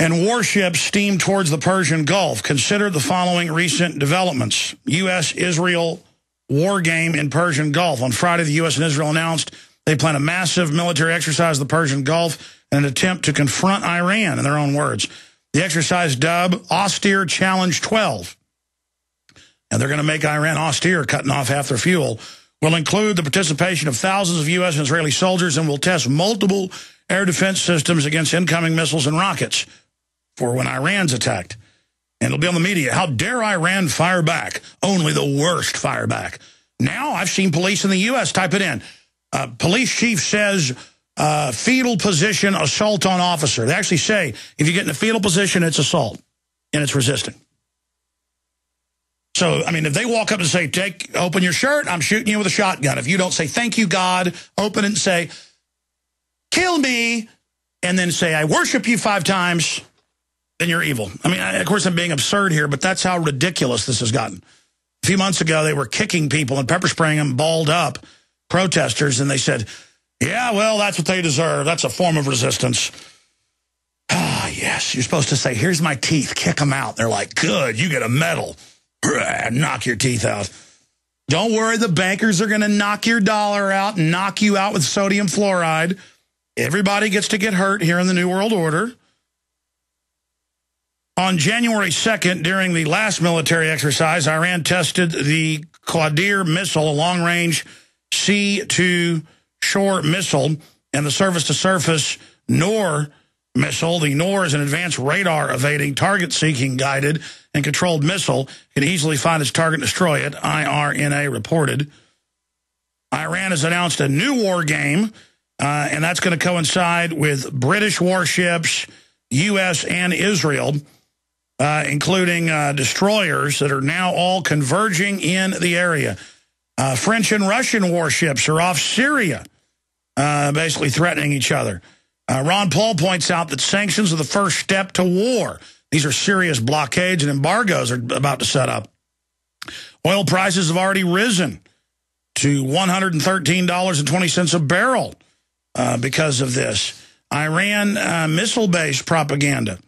And warships steam towards the Persian Gulf. Consider the following recent developments. U.S.-Israel war game in Persian Gulf. On Friday, the U.S. and Israel announced they plan a massive military exercise in the Persian Gulf in an attempt to confront Iran, in their own words. The exercise, dubbed Austere Challenge 12, and they're going to make Iran austere, cutting off half their fuel, will include the participation of thousands of U.S. and Israeli soldiers and will test multiple air defense systems against incoming missiles and rockets for when Iran's attacked. And it'll be on the media. How dare Iran fire back? Only the worst fire back. Now I've seen police in the U.S. type it in. Police chief says fetal position assault on officer. They actually say if you get in a fetal position, it's assault and it's resisting. So, I mean, if they walk up and say, open your shirt, I'm shooting you with a shotgun. If you don't say, thank you, God, open it and say, kill me, and then say, I worship you 5 times, then you're evil. I mean, of course, I'm being absurd here, but that's how ridiculous this has gotten. A few months ago, they were kicking people and pepper spraying them balled up, protesters, and they said, yeah, well, that's what they deserve. That's a form of resistance. Ah, yes, you're supposed to say, here's my teeth, kick them out. They're like, good, you get a medal. Knock your teeth out. Don't worry, the bankers are going to knock your dollar out and knock you out with sodium fluoride. Everybody gets to get hurt here in the New World Order. On January 2nd, during the last military exercise, Iran tested the Qadir missile, a long-range sea-to-shore missile, and the surface-to-surface Noor missile. The Noor is an advanced radar-evading, target-seeking, guided, and controlled missile. Can easily find its target and destroy it, IRNA reported. Iran has announced a new war game, and that's going to coincide with British warships, U.S. and Israel, including destroyers that are now all converging in the area. French and Russian warships are off Syria, basically threatening each other. Ron Paul points out that sanctions are the first step to war. These are serious blockades and embargoes are about to set up. Oil prices have already risen to $113.20 a barrel because of this. Iran missile-based propaganda.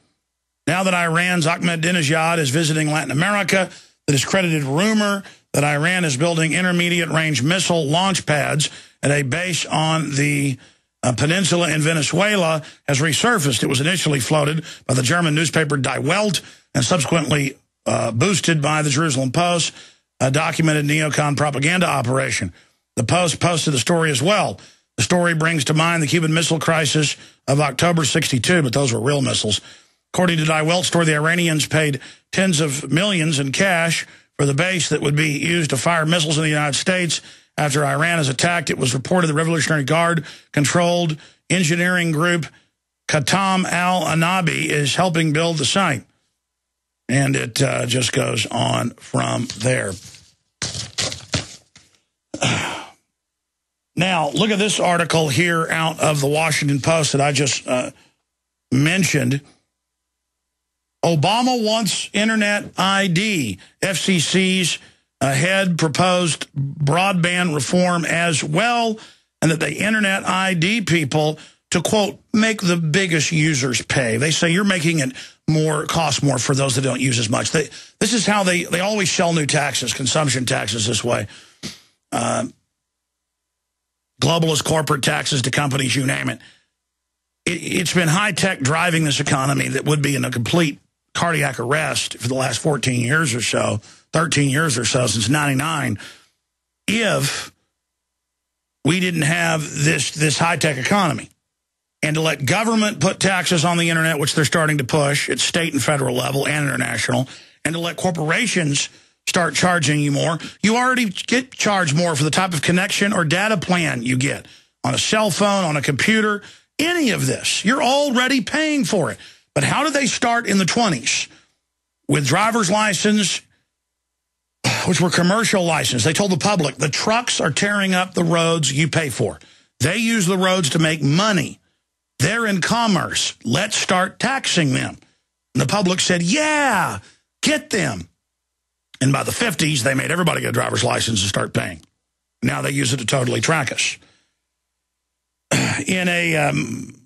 Now that Iran's Ahmadinejad is visiting Latin America, the discredited rumor that Iran is building intermediate-range missile launch pads at a base on the peninsula in Venezuela has resurfaced. It was initially floated by the German newspaper Die Welt and subsequently boosted by the Jerusalem Post, a documented neocon propaganda operation. The Post posted the story as well. The story brings to mind the Cuban Missile Crisis of October '62, but those were real missiles. According to Die Welt's story, the Iranians paid tens of millions in cash for the base that would be used to fire missiles in the United States. After Iran is attacked, it was reported the Revolutionary Guard-controlled engineering group Khatam al-Anabi is helping build the site. And it just goes on from there. Now, look at this article here out of the Washington Post that I just mentioned. Obama wants Internet ID. FCC's head proposed broadband reform as well, and that the Internet ID people to, quote, make the biggest users pay. They say you're making it cost more for those that don't use as much. This is how they always sell new taxes, consumption taxes this way. Globalist corporate taxes to companies, you name it. It's been high-tech driving this economy that would be in a complete cardiac arrest for the last 14 years or so, 13 years or so, since 99, if we didn't have this high-tech economy. And to let government put taxes on the Internet, which they're starting to push at state and federal level and international, and to let corporations start charging you more. You already get charged more for the type of connection or data plan you get on a cell phone, on a computer, any of this. You're already paying for it. But how did they start in the 20s? With driver's license, which were commercial license. They told the public, the trucks are tearing up the roads you pay for. They use the roads to make money. They're in commerce. Let's start taxing them. And the public said, yeah, get them. And by the 50s, they made everybody get a driver's license and start paying. Now they use it to totally track us. In a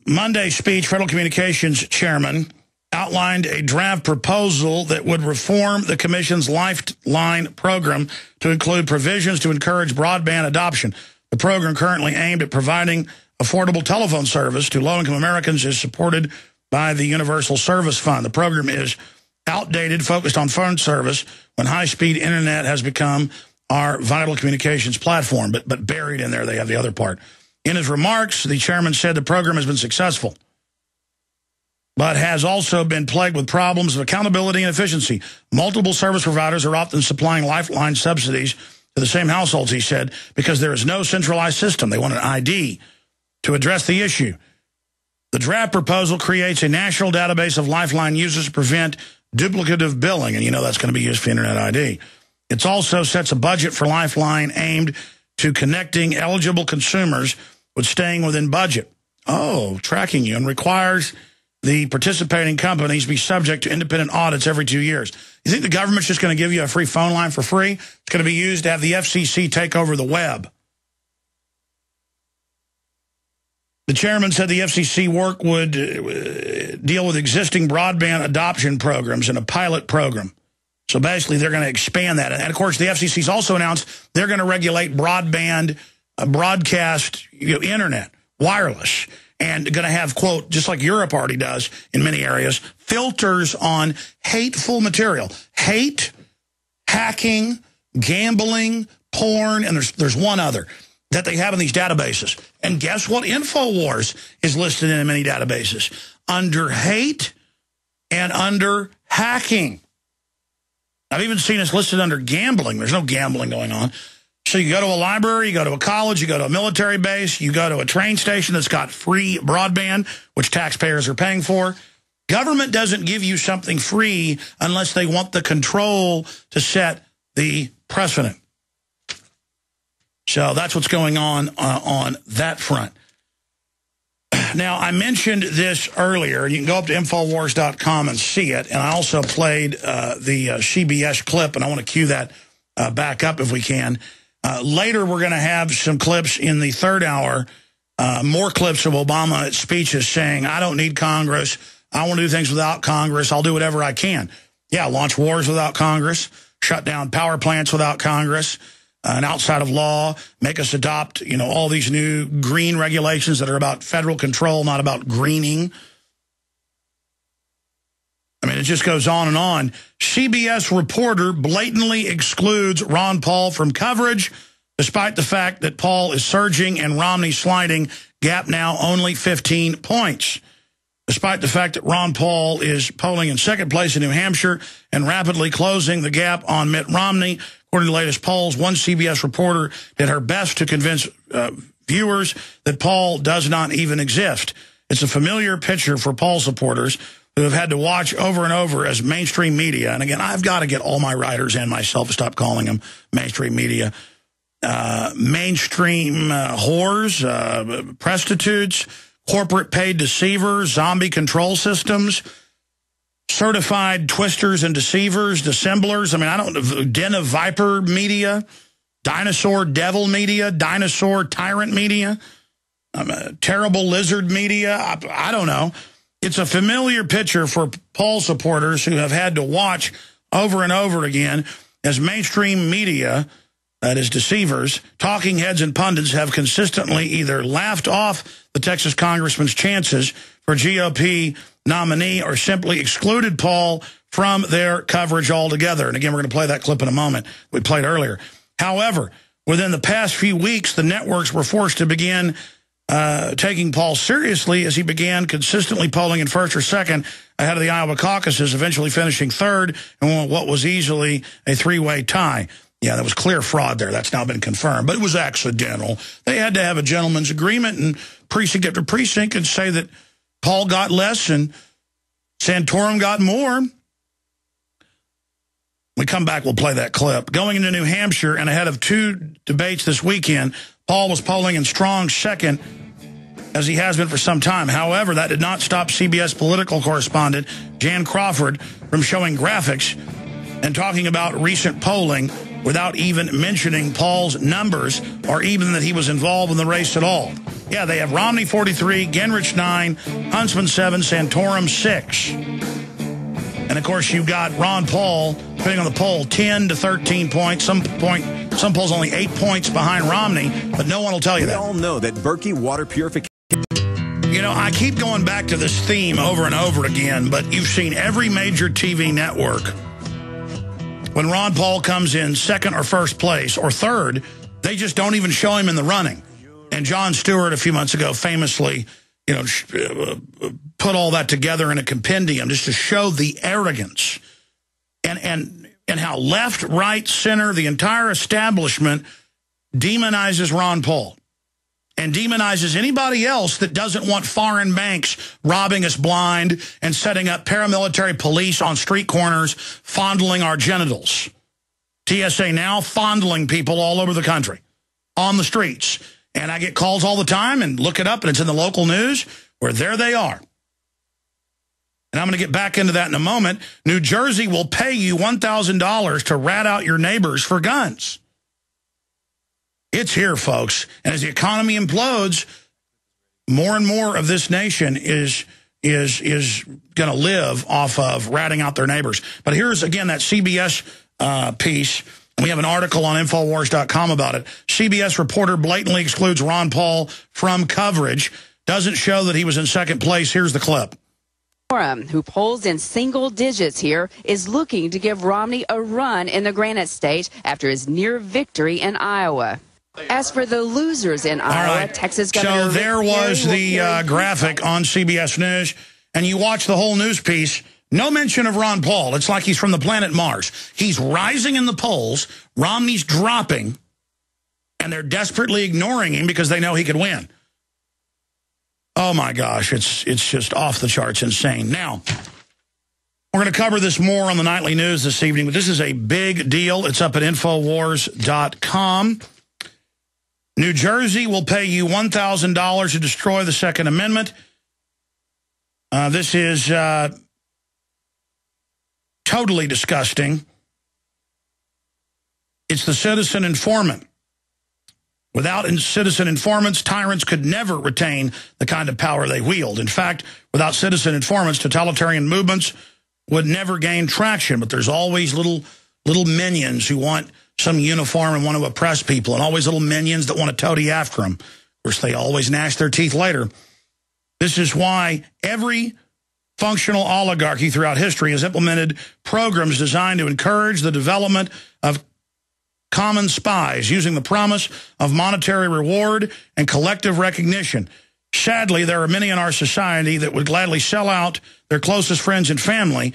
Monday speech, Federal Communications Chairman outlined a draft proposal that would reform the Commission's Lifeline program to include provisions to encourage broadband adoption. The program, currently aimed at providing affordable telephone service to low-income Americans, is supported by the Universal Service Fund. The program is outdated, focused on phone service, when high-speed internet has become our vital communications platform. But buried in there, they have the other part. In his remarks, the chairman said the program has been successful, but has also been plagued with problems of accountability and efficiency. Multiple service providers are often supplying Lifeline subsidies to the same households, he said, because there is no centralized system. They want an ID to address the issue. The draft proposal creates a national database of Lifeline users to prevent duplicative billing, and you know that's going to be used for Internet ID. It also sets a budget for Lifeline aimed to connecting eligible consumers with staying within budget. Oh, tracking you, and requires the participating companies be subject to independent audits every 2 years. You think the government's just going to give you a free phone line for free? It's going to be used to have the FCC take over the web. The chairman said the FCC work would deal with existing broadband adoption programs in a pilot program. So basically, they're going to expand that. And, of course, the FCC's also announced they're going to regulate broadband, broadcast internet, wireless, and going to have, quote, just like Europe already does in many areas, filters on hateful material. Hate, hacking, gambling, porn, and there's one other that they have in these databases. And guess what? InfoWars is listed in many databases under hate and under hacking. I've even seen it's listed under gambling. There's no gambling going on. So you go to a library, you go to a college, you go to a military base, you go to a train station that's got free broadband, which taxpayers are paying for. Government doesn't give you something free unless they want the control to set the precedent. So that's what's going on that front. Now, I mentioned this earlier. You can go up to Infowars.com and see it. And I also played the CBS clip, and I want to cue that back up if we can. Later, we're going to have some clips in the third hour, more clips of Obama at speeches saying, I don't need Congress. I want to do things without Congress. I'll do whatever I can. Yeah, launch wars without Congress, shut down power plants without Congress, and outside of law, make us adopt, all these new green regulations that are about federal control, not about greening. I mean, it just goes on and on. CBS reporter blatantly excludes Ron Paul from coverage, despite the fact that Paul is surging and Romney sliding, gap now only 15 points. Despite the fact that Ron Paul is polling in second place in New Hampshire and rapidly closing the gap on Mitt Romney, according to the latest polls, one CBS reporter did her best to convince viewers that Paul does not even exist. It's a familiar picture for Paul supporters who have had to watch over and over as mainstream media. And again, I've got to get all my writers and myself to stop calling them mainstream media. Mainstream whores, prostitutes, corporate paid deceivers, zombie control systems, certified twisters and deceivers, dissemblers. I mean, I don't know, Den of Viper media, dinosaur devil media, dinosaur tyrant media, terrible lizard media. I don't know. It's a familiar picture for Paul supporters who have had to watch over and over again as mainstream media, that is deceivers, talking heads and pundits have consistently either laughed off the Texas congressman's chances for GOP nominee or simply excluded Paul from their coverage altogether. And again, we're going to play that clip in a moment we played earlier. However, within the past few weeks, the networks were forced to begin taking Paul seriously as he began consistently polling in first or second ahead of the Iowa caucuses, eventually finishing third in what was easily a three-way tie. Yeah, that was clear fraud there. That's now been confirmed. But it was accidental. They had to have a gentleman's agreement and precinct after precinct and say that Paul got less and Santorum got more. When we come back, we'll play that clip. Going into New Hampshire and ahead of two debates this weekend, Paul was polling in strong second, as he has been for some time. However, that did not stop CBS political correspondent Jan Crawford from showing graphics and talking about recent polling without even mentioning Paul's numbers or even that he was involved in the race at all. Yeah, they have Romney 43, Gingrich 9, Huntsman 7, Santorum 6. And, of course, you've got Ron Paul, depending on the poll, 10 to 13 points. Some polls only 8 points behind Romney, but no one will tell you that. We all know that Berkey water purification... You know, I keep going back to this theme over and over again, but you've seen every major TV network. When Ron Paul comes in second or first place or third, they just don't even show him in the running. And Jon Stewart a few months ago famously, you know, put all that together in a compendium just to show the arrogance and how left, right, center, the entire establishment demonizes Ron Paul and demonizes anybody else that doesn't want foreign banks robbing us blind and setting up paramilitary police on street corners, fondling our genitals. TSA now fondling people all over the country on the streets. And I get calls all the time and look it up, and it's in the local news where there they are. And I'm going to get back into that in a moment. New Jersey will pay you $1,000 to rat out your neighbors for guns. It's here, folks. And as the economy implodes, more and more of this nation is going to live off of ratting out their neighbors. But here's, again, that CBS piece. We have an article on Infowars.com about it. CBS reporter blatantly excludes Ron Paul from coverage. Doesn't show that he was in second place. Here's the clip. Who polls in single digits here, is looking to give Romney a run in the Granite State after his near victory in Iowa. As for the losers in Iowa, Texas Governor... So there was the graphic on CBS News, and you watch the whole news piece. No mention of Ron Paul. It's like he's from the planet Mars. He's rising in the polls. Romney's dropping, and they're desperately ignoring him because they know he could win. Oh, my gosh. It's just off the charts insane. Now, we're going to cover this more on the nightly news this evening, but this is a big deal. It's up at Infowars.com. New Jersey will pay you $1,000 to destroy the Second Amendment. This is totally disgusting. It's the citizen informant. Without citizen informants, tyrants could never retain the kind of power they wield. In fact, without citizen informants, totalitarian movements would never gain traction. But there's always little minions who want some uniform and want to oppress people, and always little minions that want to toady after them. Of course, they always gnash their teeth later. This is why every functional oligarchy throughout history has implemented programs designed to encourage the development of common spies using the promise of monetary reward and collective recognition. Sadly, there are many in our society that would gladly sell out their closest friends and family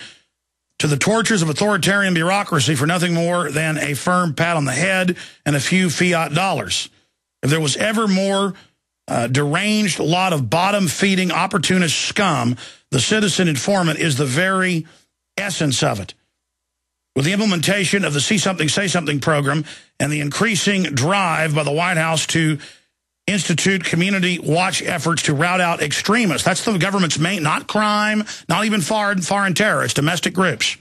to the tortures of authoritarian bureaucracy for nothing more than a firm pat on the head and a few fiat dollars. If there was ever more deranged lot of bottom-feeding opportunist scum, the citizen informant is the very essence of it. With the implementation of the See Something, Say Something program and the increasing drive by the White House to institute community watch efforts to rout out extremists. That's the government's main, not crime, not even foreign terror. It's domestic groups.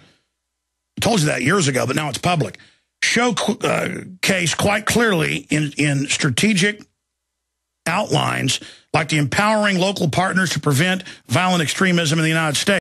I told you that years ago, but now it's public. Showcase quite clearly in strategic outlines like the empowering local partners to prevent violent extremism in the United States.